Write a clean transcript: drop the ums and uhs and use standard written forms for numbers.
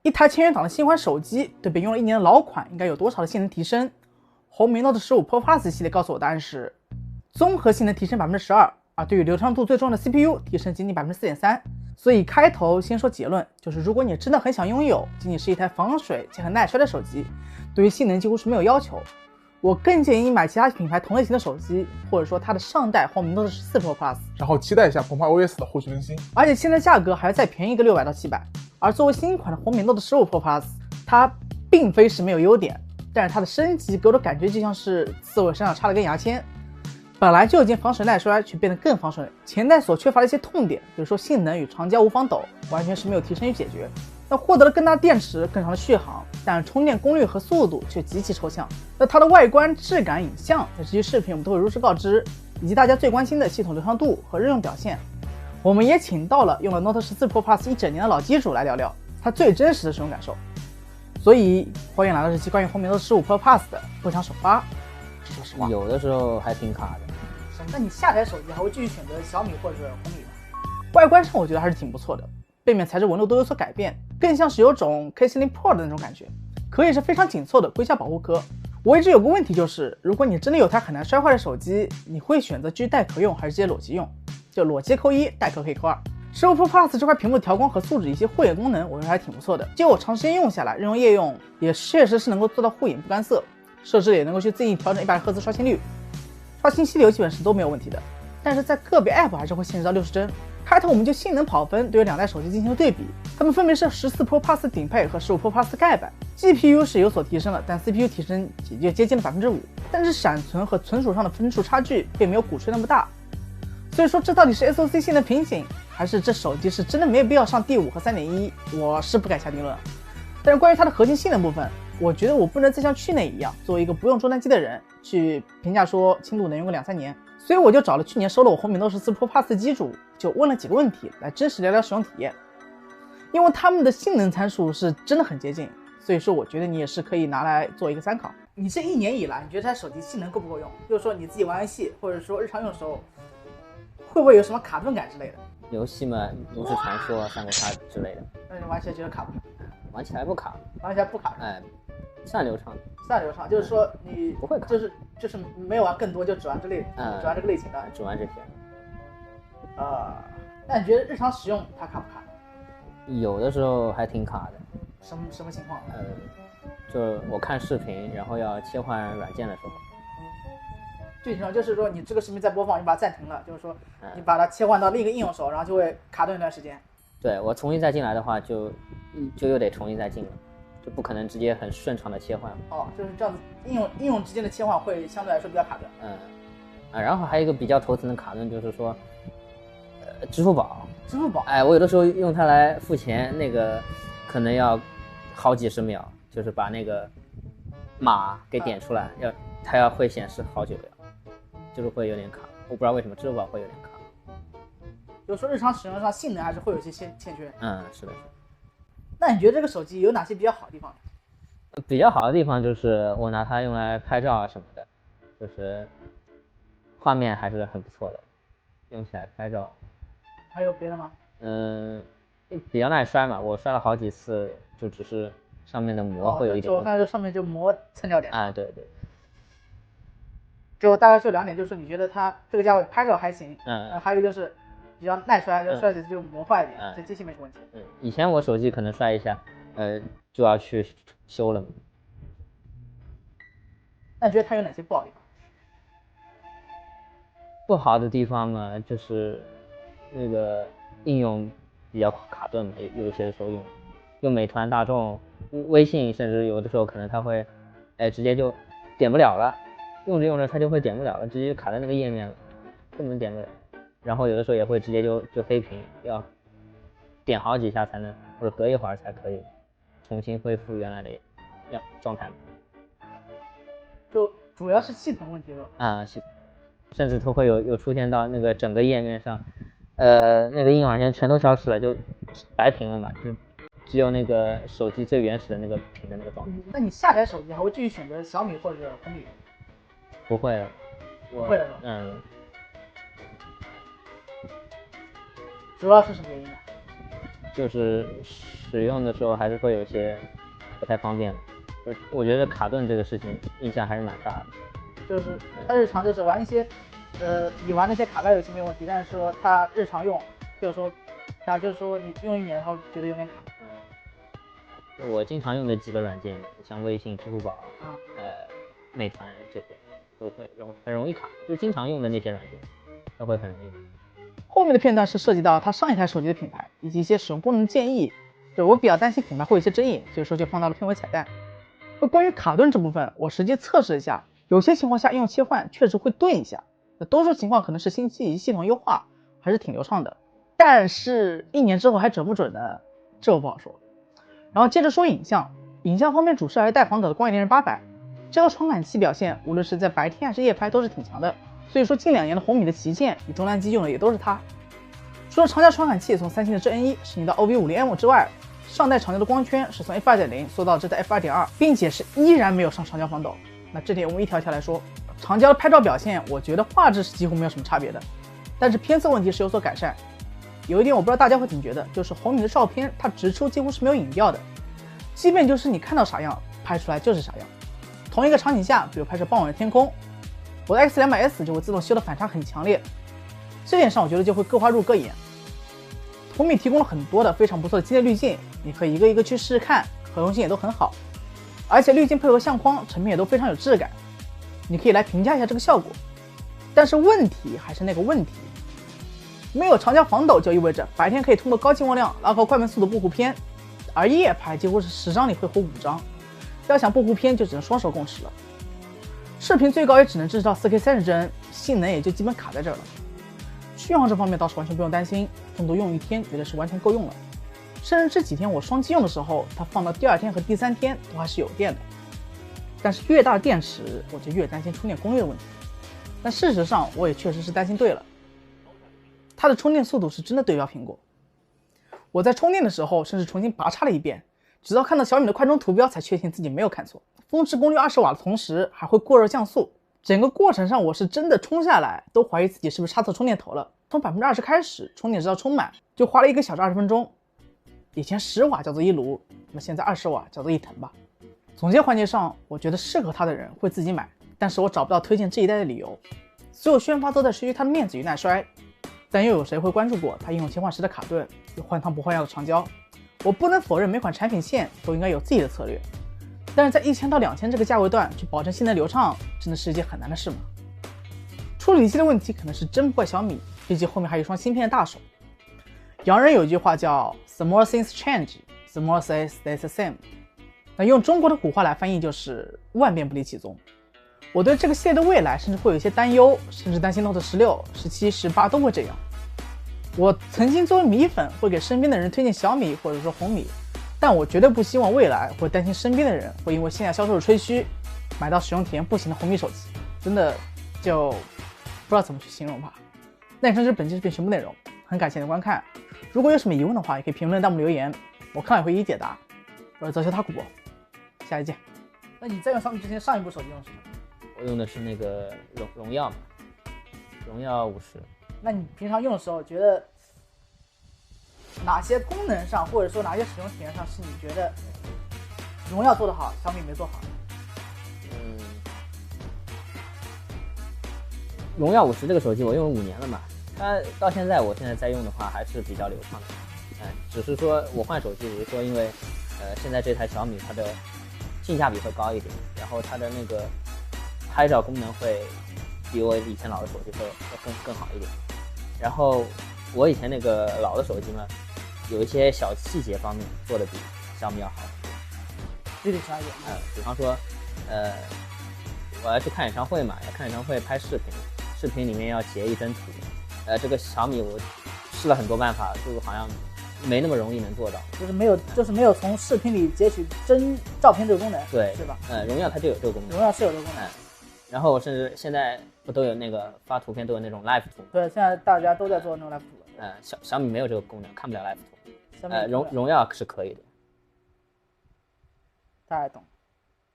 一台千元档的新款手机对比用了1年的老款应该有多少的性能提升？红米 Note 15 Pro Plus 系列告诉我答案是综合性能提升12%，而对于流畅度最重要的 CPU 提升仅仅4.3%。所以开头先说结论，就是如果你真的很想拥有仅仅是一台防水且很耐摔的手机，对于性能几乎是没有要求。我更建议你买其他品牌同类型的手机，或者说它的上代红米 Note 14 Pro Plus， 然后期待一下澎湃 OS 的后续更新。而且现在价格还要再便宜个600到700。而作为新款的红米 Note 15 Pro Plus， 它并非是没有优点，但是它的升级给我的感觉就像是刺猬身上插了根牙签。本来就已经防水耐摔，却变得更防水。前代所缺乏的一些痛点，比如说性能与长焦无防抖，完全是没有提升与解决。那获得了更大的电池、更长的续航，但是充电功率和速度却极其抽象。那它的外观、质感、影像，在这期视频我们都会如实告知，以及大家最关心的系统流畅度和日用表现。我们也请到了用了 Note 14 Pro Plus 一整年的老机主来聊聊他最真实的使用感受。所以欢迎来到这期关于红米 Note 15 Pro Plus 的分享首发。说实话，有的时候还挺卡的。那你下台手机还会继续选择小米或者红米吗？外观上我觉得还是挺不错的，背面材质纹路都有所改变，更像是有种 K70 Pro 的那种感觉，壳也是非常紧凑的硅胶保护壳。我一直有个问题就是，如果你真的有台很难摔坏的手机，你会选择继续带壳用还是直接裸机用？就裸机扣1，带壳可以扣2。15 Pro Plus 这块屏幕调光和素质一些护眼功能，我觉得还挺不错的。就我长时间用下来，日用夜用也确实是能够做到护眼不干涩，设置也能够去自行调整100赫兹刷新率。刷新息流基本是都没有问题的，但是在个别 App 还是会限制到60帧。开头我们就性能跑分对于两代手机进行了对比，它们分别是14 Pro Plus 顶配和15 Pro Plus 盖版。GPU 是有所提升了，但 CPU 提升也接近了5%，但是闪存和存储上的分数差距并没有鼓吹那么大。所以说这到底是 SoC 性能瓶颈，还是这手机是真的没有必要上第5和 3.1， 我是不敢下定论。但是关于它的核心性能部分，我觉得我不能再像去年一样，作为一个不用桌端机的人去评价说轻度能用个2-3年，所以我就找了去年收了我红米 Note 14 Pro Plus 的机主，就问了几个问题来真实聊聊使用体验。因为他们的性能参数是真的很接近，所以说我觉得你也是可以拿来做一个参考。你这1年以来，你觉得这台手机性能够不够用？就是说你自己玩游戏，或者说日常用的时候，会不会有什么卡顿感之类的？游戏嘛，都市传说、三国杀之类的。那你玩起来觉得卡不卡？玩起来不卡，玩起来不卡。哎，算流畅。算流畅，就是说你不会卡，就是没有玩更多，就只玩这类，只玩这个类型的，只玩这些。那你觉得日常使用它卡不卡？有的时候还挺卡的。什么情况？就是我看视频，然后要切换软件的时候。具体上就是说，你这个视频在播放，你把它暂停了，就是说你把它切换到另一个应用手，然后就会卡顿一段时间。对，我重新再进来的话，就又得重新再进了，就不可能直接很顺畅的切换。就是这样子，应用之间的切换会相对来说比较卡顿。然后还有一个比较头疼的卡顿就是说，支付宝。哎，我有的时候用它来付钱，那个可能要好几十秒，就是把那个码给点出来，它要会显示好久了，就是会有点卡。我不知道为什么支付宝会有点卡。就是说日常使用上性能还是会有些欠缺。是的。那你觉得这个手机有哪些比较好的地方？比较好的地方就是我拿它用来拍照啊什么的，就是画面还是很不错的，用起来拍照。还有别的吗？比较耐摔嘛，我摔了好几次，就只是上面的膜会有一点。我看这上面就膜蹭掉点。对。就大概就2点，就是你觉得它这个价位拍照还行，还有一个就是比较耐摔，就摔起就磨坏一点，这机器没什么问题。以前我手机可能摔一下，就要去修了。那你觉得它有哪些不好的地方？不好的地方嘛，就是那个应用比较卡顿嘛，有些时候用美团、大众、微信，甚至有的时候可能它会，直接就点不了了，用着用着它就会点不了了，直接卡在那个页面了，根本点不了。然后有的时候也会直接就黑屏，要点好几下才能，或者隔一会儿才可以重新恢复原来的状态。就主要是系统问题了。系统，甚至都会有出现到那个整个页面上，那个应用软件全都消失了，就白屏了嘛，就只有那个手机最原始的那个屏的那个状态。那你下台手机还会继续选择小米或者红米？不会了。不会了。主要是什么原因呢？就是使用的时候还是会有些不太方便。就是我觉得卡顿这个事情影响还是蛮大的。就是他日常就是玩一些，你玩那些卡牌游戏没有问题，但是说他日常用，比如说，就是说你用1年然后觉得有点卡。我经常用的几个软件，像微信、支付宝，美团这些都会很容易卡，就是经常用的那些软件都会很容易。后面的片段是涉及到他上一台手机的品牌以及一些使用功能建议，就我比较担心品牌会有一些争议，所以说就放到了片尾彩蛋。关于卡顿这部分，我实际测试一下，有些情况下应用切换确实会顿一下，多数情况可能是新机以及系统优化还是挺流畅的，但是1年之后还准不准呢？这我不好说。然后接着说影像方面，主摄还带黄岛的光影连800，这个传感器表现无论是在白天还是夜拍都是挺强的，所以说近2年的红米的旗舰与中端机用的也都是它。除了长焦传感器从三星的智 N1 升级到 OV50M 之外，上代长焦的光圈是从 F2.0 缩到这代 F2.2， 并且是依然没有上长焦防抖。那这点我们一条一条来说，长焦的拍照表现，我觉得画质是几乎没有什么差别的，但是偏色问题是有所改善。有一点我不知道大家会怎么觉得，就是红米的照片它直出几乎是没有影调的，即便就是你看到啥样，拍出来就是啥样。同一个场景下，比如拍摄傍晚的天空，我的 X200S 就会自动修的反差很强烈，这点上我觉得就会各花入各眼。红米提供了很多的非常不错的激烈滤镜，你可以一个一个去试试看，可用性也都很好，而且滤镜配合相框，成品也都非常有质感，你可以来评价一下这个效果。但是问题还是那个问题，没有长焦防抖就意味着白天可以通过高进光量拉高快门速度不糊片，而夜拍几乎是10张里会糊5张，要想不糊片就只能双手共持了。视频最高也只能支持到 4K 30帧，性能也就基本卡在这儿了。续航这方面倒是完全不用担心，中途用1天觉得是完全够用了，甚至这几天我双机用的时候，它放到第2天和第3天都还是有电的。但是越大的电池，我就越担心充电功率的问题。但事实上我也确实是担心对了，它的充电速度是真的对标苹果。我在充电的时候甚至重新拔插了一遍，直到看到小米的快充图标才确信自己没有看错。峰值功率20瓦的同时还会过热降速，整个过程上我是真的充下来都怀疑自己是不是插错充电头了。从20%开始充电直到充满就花了1个小时20分钟，以前10瓦叫做一炉，那么现在20瓦叫做一腾吧。总结环节上，我觉得适合它的人会自己买，但是我找不到推荐这一代的理由。所有宣发都在吹嘘它的面子与耐摔，但又有谁会关注过它应用切换时的卡顿与换汤不换药的长焦？我不能否认每款产品线都应该有自己的策略，但是在1000到2000这个价位段去保证性能流畅，真的是一件很难的事吗？处理器的问题可能是真不怪小米，毕竟后面还有一双芯片的大手。洋人有一句话叫 The more things change, the more they stay the same， 那用中国的古话来翻译就是万变不离其宗。我对这个系列的未来甚至会有一些担忧，甚至担心 Note 16、17、18都会这样。我曾经作为米粉会给身边的人推荐小米或者说红米，但我绝对不希望未来会担心身边的人会因为线下销售的吹嘘买到使用体验不行的红米手机，真的就不知道怎么去形容吧。那以上就是本期视频全部内容，很感谢你的观看。如果有什么疑问的话，也可以评论弹幕留言，我看了也会一一解答。我是泽修塔古博，下期见。那你在用小米之前上一部手机用什么？我用的是那个荣耀嘛，荣耀50。那你平常用的时候，觉得哪些功能上，或者说哪些使用体验上，是你觉得荣耀做得好，小米没做好？荣耀50这个手机我用了5年了嘛，它到现在我现在在用的话还是比较流畅的。只是说我换手机，比如说因为现在这台小米它的性价比会高一点，然后它的那个拍照功能会比我以前老的手机会更好一点。然后我以前那个老的手机呢，有一些小细节方面做的比小米要好很多。具体啥一点？比方说我要去看演唱会嘛，要看演唱会拍视频，视频里面要截一帧图，这个小米我试了很多办法，就是好像没那么容易能做到，就是没有从视频里截取真照片这个功能，对，是吧？荣耀它就有这个功能，荣耀是有这个功能。然后甚至现在不都有那个发图片都有那种 live 图？对，现在大家都在做那种 live 图了。小米没有这个功能，看不了 live 图。小米荣耀是可以的。大家懂。